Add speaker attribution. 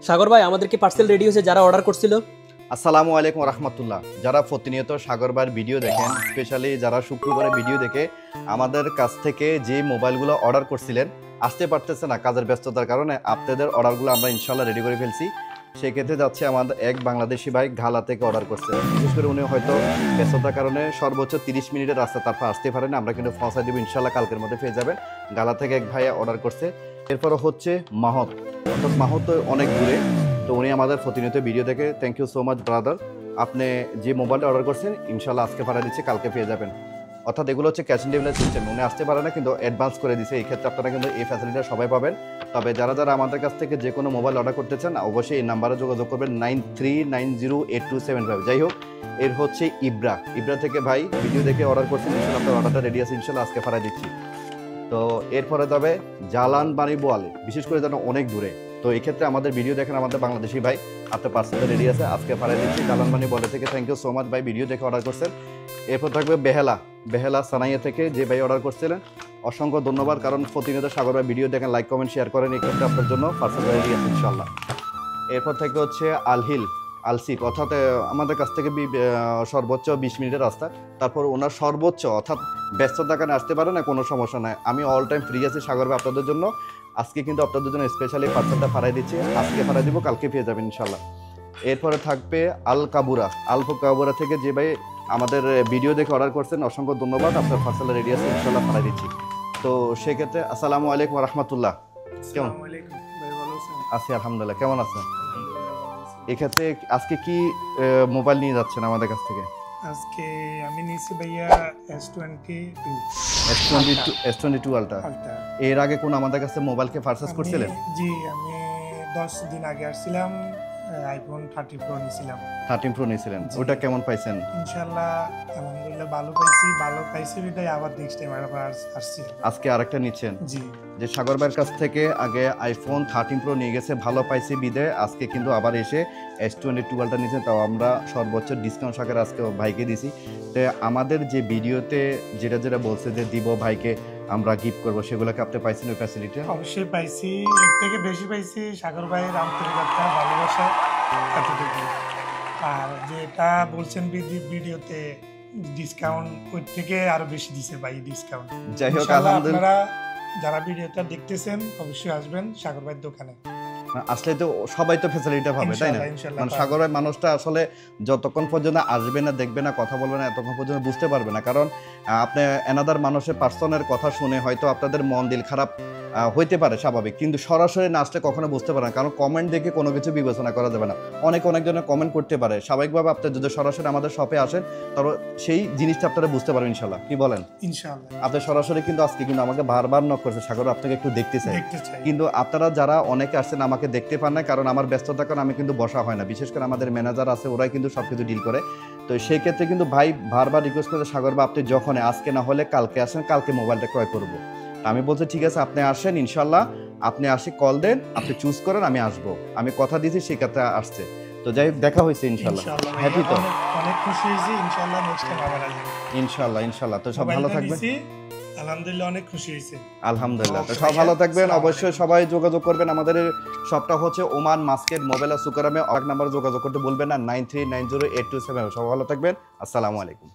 Speaker 1: সাগর ভাই আমাদের কি পার্সেল রেডি হয়েছে যারা অর্ডার করছিল?
Speaker 2: আসসালামু আলাইকুম রহমতুল্লাহ। যারা প্রতিনিয়ত সাগর ভাইয়ের ভিডিও দেখেন, স্পেশালি যারা শুক্রবারে ভিডিও দেখে আমাদের কাছ থেকে যে মোবাইলগুলো অর্ডার করছিলেন, আসতে পারতেছে না কাজের ব্যস্ততার কারণে, আপনাদের অর্ডারগুলো আমরা ইনশাল্লাহ রেডি করে ফেলছি। সেক্ষেত্রে যাচ্ছে আমাদের এক বাংলাদেশি ভাই ঘালা থেকে অর্ডার করছে। বিশেষ করে উনি হয়তো ব্যস্ততার কারণে সর্বোচ্চ 30 মিনিটের রাস্তা তারপর আসতে পারেন, আমরা কিন্তু পৌঁছায় দেবো ইনশাল্লাহ, কালকের মধ্যে পেয়ে যাবেন। গালা থেকে এক ভাই অর্ডার করছে। এরপরও হচ্ছে মাহত, অর্থাৎ মাহত অনেক দূরে, তো উনি আমাদের প্রতিনিয়ত ভিডিও দেখে। Thank you so much brother. আপনি যে মোবাইলটা অর্ডার করছেন ইনশাল্লাহ আজকে পাঠিয়ে দিচ্ছি, কালকে পেয়ে যাবেন। অর্থাৎ এগুলো হচ্ছে ক্যাশ অন ডেলিভারি সিস্টেম। উনি আসতে পারে না কিন্তু অ্যাডভান্স করে দিচ্ছে। এই ক্ষেত্রে আপনারা কিন্তু এই ফ্যাসিলিটিটা সবাই পাবেন। তবে যারা যারা আমাদের কাছ থেকে যে কোনো মোবাইল অর্ডার করতে চান অবশ্যই এই নাম্বারে যোগাযোগ করবেন 93908275। যাই হোক, এর হচ্ছে ইব্রা থেকে ভাই ভিডিও দেখে অর্ডার করছেন, ইনশাল্লাহ আপনার অর্ডারটা রেডি আছে, ইনশাল্লাহ আজকে পাঠিয়ে দিচ্ছি। তো এরপরে যাবে জালান বাড়ি বোয়ালে, বিশেষ করে যেন অনেক দূরে। তো এই ক্ষেত্রে আমাদের ভিডিও দেখেন আমাদের বাংলাদেশি ভাই, আপনার পার্সেলটা রেডি আছে, আজকে পাঠিয়ে দিচ্ছি জালানবানি বলে থেকে। থ্যাংক ইউ সো মাচ ভাই ভিডিও দেখে অর্ডার করছেন। এরপর থাকবে বেহেলা সানাইয়া থেকে যে ভাই অর্ডার করছিলেন, অসংখ্য ধন্যবাদ। কারণ প্রতিনিয়ত সাগর ভাই ভিডিও দেখেন, লাইক কমেন্ট শেয়ার করেন, এই ক্ষেত্রে আপনার জন্য পার্সেল রেডি আছে ইনশাল্লাহ। এরপর থেকে হচ্ছে আলসিপ, অর্থাৎ আমাদের কাছ থেকে সর্বোচ্চ 20 মিনিটের রাস্তা। তারপর ওনার সর্বোচ্চ অর্থাৎ ব্যস্ততার কারণে আসতে পারে না, কোনো সমস্যা নাই, আমি অল টাইম ফ্রি আছি সাগর ভাই আপনাদের জন্য। আজকে কিন্তু আপনাদের জন্য স্পেশালি পার্সেলটা পাঠিয়ে দিচ্ছি, আজকে পাঠিয়ে দিব, কালকে পেয়ে যাবেন ইনশাল্লাহ। এরপরে থাকবে আল কাবুরা থেকে যে ভাই আমাদের ভিডিও দেখে অর্ডার করছেন, অসংখ্য ধন্যবাদ। আপনার পার্সেল রেডি আছে, ইনশাল্লাহ পাঠিয়ে দিচ্ছি। তো সেক্ষেত্রে আসসালামু আলাইকুম রহমতুল্লাহ। কেমন আছি? আলহামদুলিল্লাহ। কেমন আছেন? এক্ষেত্রে আজকে কি মোবাইল নিয়ে যাচ্ছেন আমাদের কাছ থেকে?
Speaker 3: আজকে আমি নিয়েছি ভাইয়া
Speaker 2: S22 আলট্রা। এর আগে কোন আমাদের কাছে মোবাইলকে পারচেজ করছিলেন?
Speaker 3: জি, আমি 10 দিন আগে আসছিলাম, আইফোন 30 প্রো নিয়েছিলাম।
Speaker 2: 13 প্রো নিয়েছিলেন, ওটা কেমন পাইছেন?
Speaker 3: ইনশাআল্লাহ আলহামদুলিল্লাহ ভালো পাইছি বিদায় আবার নেক্সট টাইম আবার আসছি।
Speaker 2: আজকে আরেকটা নিচ্ছেন?
Speaker 3: জি।
Speaker 2: যে সাগর ভাইয়ের কাছ থেকে আগে আইফোন 13 প্রো নিয়ে গেছে, ভালো পাইছি বিদায় আজকে কিন্তু আবার এসে S22 আলট্রা নিয়েছেন, তাও আমরা সর্বোচ্চ ডিসকাউন্ট সাকারে আজকে ভাইকে দিছি। তো আমাদের যে ভিডিওতে যেটা বলছে যে দিব ভাইকে আমরা গিফট করবো, সেগুলোকে আপনি পাইছেন ওই ফ্যাসিলিটি?
Speaker 3: অবশ্যই পাইছি, এর থেকে বেশি পাইছি সাগর ভাইয়ের আন্তরিকতা, ভালোবাসা, এতটুকু। আর যেটা বলছেন ভিডিওতে ডিসকাউন্ট, ওই থেকে আরো বেশি দিছে ভাই ডিসকাউন্ট।
Speaker 2: যাই হোক, আলহামদুলিল্লাহ
Speaker 3: যারা ভিডিওটা দেখতেছেন অবশ্যই আসবেন সাগর ভাইয়ের দোকানে।
Speaker 2: আসলে তো সবাই তো ফ্যাসিলিটি পাবে, তাই না? মানে সাগর ভাই মানুষটা আসলে যতক্ষণ পর্যন্ত আসবে না, দেখবে না, কথা বলবে না, এতক্ষণ পর্যন্ত বুঝতে পারবে না। কারণ আপনি এনাদার মানুষের পার্সনের কথা শুনে হয়তো আপনাদের মন দিল খারাপ হইতে পারে, স্বাভাবিক, কিন্তু সরাসরি না আসলে কখনো বুঝতে পারে না। কারণ কমেন্ট দেখে কোনো কিছু বিবেচনা করা যাবে না। অনেকজনে কমেন্ট করতে পারে, স্বাভাবিকভাবে আপনি যদি সরাসরি আমাদের শপে আসেন তারপর সেই জিনিসটা আপনারা বুঝতে পারবেন ইনশাল্লাহ। কি বলেন?
Speaker 3: ইনশাআল্লাহ।
Speaker 2: আপনি সরাসরি কিন্তু আজকে কিন্তু আমাকে বারবার নক করছে, সাগর আপনাকে একটু দেখতে চাই। কিন্তু আপনারা যারা অনেকে আসছেন আমাকে দেখতে পান না, কারণ আমার ব্যস্ততার কারণে আমি কিন্তু বসা হয় না। বিশেষ করে আমাদের ম্যানেজার আছে, ওরাই কিন্তু সবকিছু ডিল করে। তো সেই ক্ষেত্রে কিন্তু ভাই বারবার রিকোয়েস্ট করছে, সাগর বা আপনি যখন আজকে না হলে কালকে আসেন, কালকে মোবাইলটা ক্রয় করবো। আমি বলছি ঠিক আছে আপনি আসেন ইনশাল্লাহ, আপনি আসি কল দেন, আপনি চুজ করেন, আমি আসবো, আমি কথা দিয়েছি, সেই ক্ষেত্রে আসছে। তো যাই হোক, দেখা হয়েছে ইনশাল্লাহ। হ্যাপি তো?
Speaker 3: অনেক খুশি হয়েছি, ইনশাআল্লাহ নেক্সট টাইম আবার আসবো
Speaker 2: ইনশাল্লাহ। তো সব ভালো থাকবেন।
Speaker 3: আলহামদুলিল্লাহ অনেক খুশি হয়েছে।
Speaker 2: আলহামদুলিল্লাহ। তো সব ভালো থাকবেন, অবশ্যই সবাই যোগাযোগ করবেন। আমাদের সবটা হচ্ছে ওমান মাস্কেট মোবাইল সুকারামে, এক নাম্বারে যোগাযোগ করতে বলবেন না, 93908275। সব ভালো থাকবেন, আসসালামু আলাইকুম।